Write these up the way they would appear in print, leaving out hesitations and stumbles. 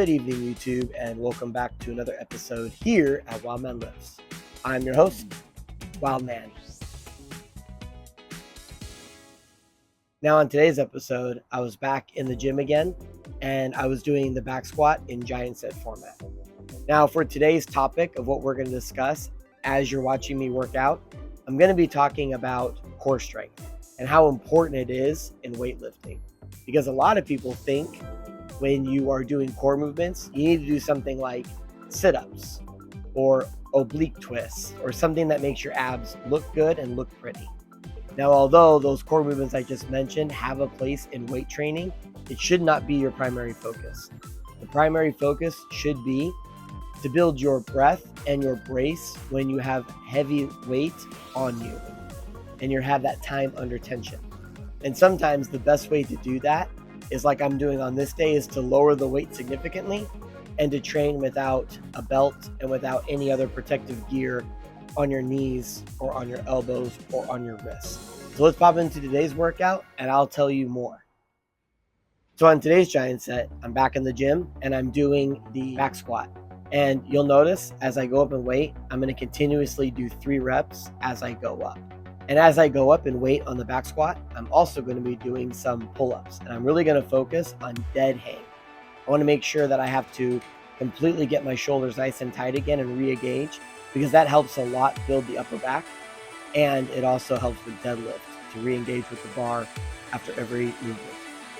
Good evening, YouTube, and welcome back to another episode here at WILDMAN Lives. I'm your host, WILDMAN. Now, on today's episode, I was back in the gym again, and I was doing the back squat in giant set format. Now, for today's topic of what we're going to discuss as you're watching me work out, I'm going to be talking about core strength and how important it is in weightlifting. Because a lot of people think when you are doing core movements, you need to do something like sit-ups or oblique twists or something that makes your abs look good and look pretty. Now, although those core movements I just mentioned have a place in weight training, it should not be your primary focus. The primary focus should be to build your breath and your brace when you have heavy weight on you and you have that time under tension. And sometimes the best way to do that is like I'm doing on this day, is to lower the weight significantly and to train without a belt and without any other protective gear on your knees or on your elbows or on your wrists. So let's pop into today's workout and I'll tell you more. So on today's giant set, I'm back in the gym and I'm doing the back squat. And you'll notice as I go up in weight, I'm going to continuously do 3 reps as I go up. And as I go up in weight on the back squat, I'm also going to be doing some pull-ups. And I'm really going to focus on dead hang. I want to make sure that I have to completely get my shoulders nice and tight again and re-engage, because that helps a lot build the upper back. And it also helps with deadlift to re-engage with the bar after every movement.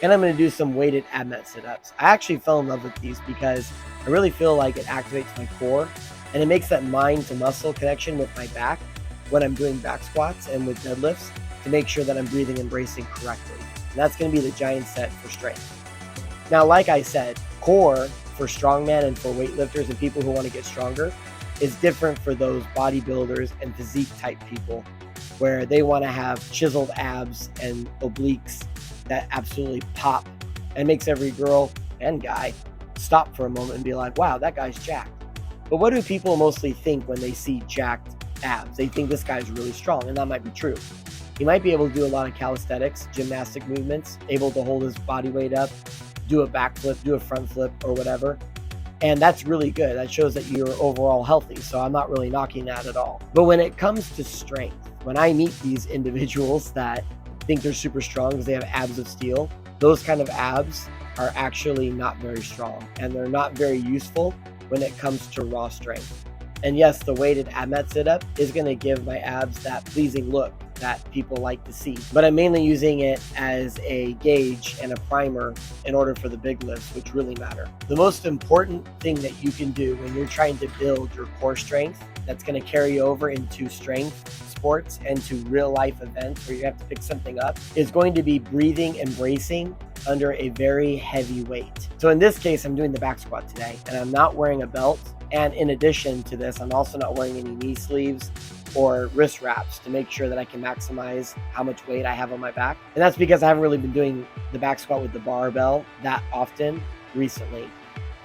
And I'm going to do some weighted ab mat sit-ups. I actually fell in love with these because I really feel like it activates my core and it makes that mind to muscle connection with my back when I'm doing back squats and with deadlifts to make sure that I'm breathing and bracing correctly. And that's going to be the giant set for strength. Now, like I said, core for strongman and for weightlifters and people who want to get stronger is different for those bodybuilders and physique type people where they want to have chiseled abs and obliques that absolutely pop and makes every girl and guy stop for a moment and be like, wow, that guy's jacked. But what do people mostly think when they see jacked abs? They think this guy's really strong, and that might be true. He might be able to do a lot of calisthenics, gymnastic movements, able to hold his body weight up, do a backflip, do a front flip or whatever. And that's really good. That shows that you're overall healthy. So I'm not really knocking that at all. But when it comes to strength, when I meet these individuals that think they're super strong because they have abs of steel, those kind of abs are actually not very strong and they're not very useful when it comes to raw strength. And yes, the weighted ab mat sit-up is going to give my abs that pleasing look that people like to see. But I'm mainly using it as a gauge and a primer in order for the big lifts, which really matter. The most important thing that you can do when you're trying to build your core strength that's going to carry over into strength sports and to real life events where you have to pick something up is going to be breathing and bracing under a very heavy weight. So in this case, I'm doing the back squat today and I'm not wearing a belt. And in addition to this, I'm also not wearing any knee sleeves or wrist wraps to make sure that I can maximize how much weight I have on my back. And that's because I haven't really been doing the back squat with the barbell that often recently.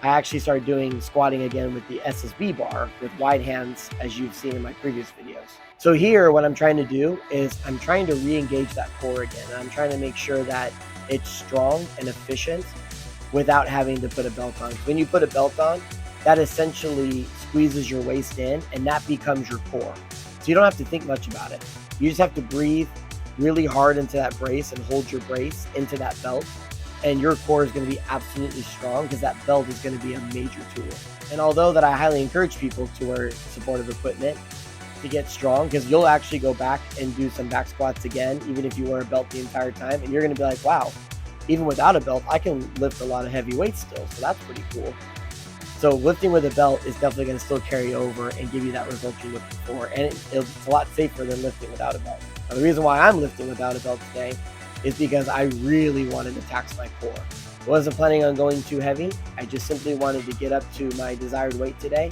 I actually started doing squatting again with the SSB bar with wide hands, as you've seen in my previous videos. So here, what I'm trying to do is I'm trying to re-engage that core again. And I'm trying to make sure that it's strong and efficient without having to put a belt on. When you put a belt on, that essentially squeezes your waist in and that becomes your core. So you don't have to think much about it. You just have to breathe really hard into that brace and hold your brace into that belt. And your core is going to be absolutely strong because that belt is going to be a major tool. And although that I highly encourage people to wear supportive equipment to get strong, because you'll actually go back and do some back squats again, even if you wear a belt the entire time. And you're going to be like, wow, even without a belt, I can lift a lot of heavy weights still. So that's pretty cool. So lifting with a belt is definitely going to still carry over and give you that result you're looking for. And it's a lot safer than lifting without a belt. Now, the reason why I'm lifting without a belt today is because I really wanted to tax my core. I wasn't planning on going too heavy. I just simply wanted to get up to my desired weight today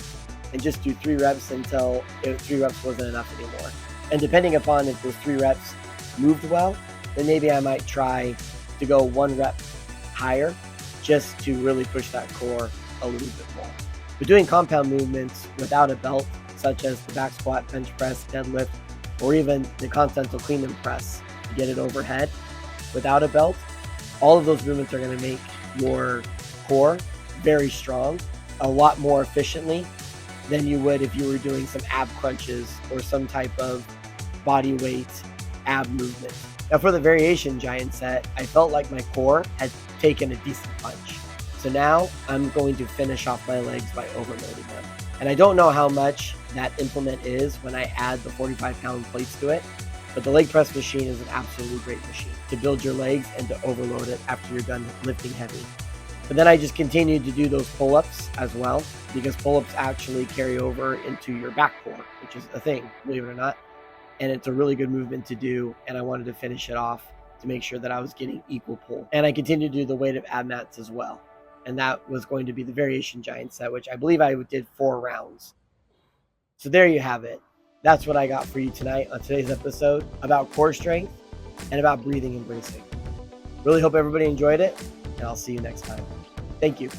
and just do 3 reps until 3 reps wasn't enough anymore. And depending upon if those 3 reps moved well, then maybe I might try to go 1 rep higher just to really push that core a little bit more. But doing compound movements without a belt, such as the back squat, bench press, deadlift, or even the continental clean and press to get it overhead without a belt, all of those movements are going to make your core very strong, a lot more efficiently than you would if you were doing some ab crunches or some type of body weight ab movement. Now for the variation giant set, I felt like my core had taken a decent punch. So now I'm going to finish off my legs by overloading them. And I don't know how much that implement is when I add the 45-pound plates to it, but the leg press machine is an absolutely great machine to build your legs and to overload it after you're done lifting heavy. But then I just continued to do those pull-ups as well, because pull-ups actually carry over into your back core, which is a thing, believe it or not. And it's a really good movement to do, and I wanted to finish it off to make sure that I was getting equal pull. And I continued to do the weight of ab mats as well. And that was going to be the variation giant set, which I believe I did 4 rounds. So there you have it. That's what I got for you tonight on today's episode about core strength and about breathing and bracing. Really hope everybody enjoyed it, and I'll see you next time. Thank you.